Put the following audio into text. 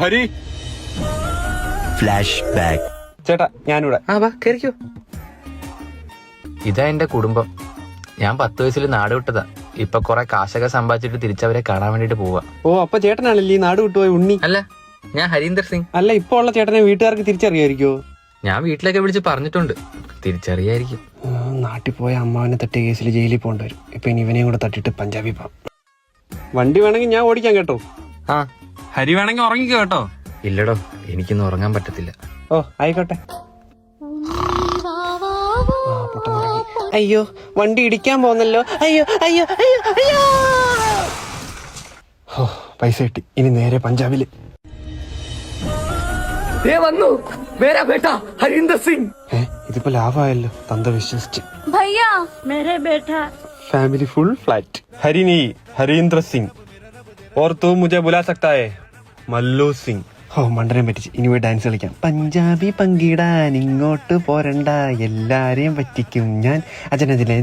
Hari flash back. ചേട്ടാ ഞാനിവിടെ. വാ കേറിക്കോ. ഇതാ എന്റെ കുടുംബം. ഞാൻ 10 വയസ്സിൽ നാട് വിട്ടതാ. ഇപ്പൊ കുറെ കാശൊക്കെ സമ്പാദിച്ചിട്ട് തിരിച്ചവരെ കാണാൻ വേണ്ടിട്ട് പോവാ. ഓ അപ്പൊ ചേട്ടനാണല്ലേ ഈ നാട് വിട്ടുപോയ ഉണ്ണി? അല്ല, ഞാൻ ഹരീന്ദർ സിംഗ്. അല്ല, ഇപ്പൊ ഉള്ള ചേട്ടനെ വീട്ടുകാർക്ക് തിരിച്ചറിയായിരിക്കോ? ഞാൻ വീട്ടിലൊക്കെ വിളിച്ച് പറഞ്ഞിട്ടുണ്ട്, തിരിച്ചറിയായിരിക്കും. നാട്ടിൽ പോയ അമ്മാവനെ തട്ടിയ കേസിൽ ജയിലിൽ പോകേണ്ടി വരും. ഇപ്പൊ ഇനി ഇവനെയും കൂടെ തട്ടിട്ട് പഞ്ചാബി പോവാം. വണ്ടി വേണമെങ്കിൽ ഞാൻ ഓടിക്കാം കേട്ടോ. ആ, ഹരി വേണമെങ്കിൽ ഉറങ്ങിക്കോ കേട്ടോ. ഇല്ലടോ, എനിക്കൊന്നും ഉറങ്ങാൻ പറ്റത്തില്ല. ഓ ആയിക്കോട്ടെ. അയ്യോ വണ്ടി ഇടിക്കാൻ പോന്നല്ലോ. അയ്യോ അയ്യോ അയ്യോ അയ്യോ. ഓ പൈസ കിട്ടി. ഇനി നേരെ പഞ്ചാബില്. വന്നു മേരാ ബേട്ട ഹരീന്ദർ സിംഗ്. ഇതിപ്പോ ലാഭമായല്ലോ. തന്ത വിശ്വസിച്ച്. भैया मेरे बेटा फैमिली फुल फ्लैट. हरी नहीं, हरींद्र सिंह. और तू मुझे बुला सकता है മല്ലു സിംഗ്. ഓ മണ്ടനെ പറ്റിച്ച്. ഇനി പോയി ഡാൻസ് കളിക്കാം. പഞ്ചാബി പങ്കിടാൻ ഇങ്ങോട്ട് പോരണ്ട, എല്ലാരെയും പറ്റിക്കും ഞാൻ. അജനജിലെ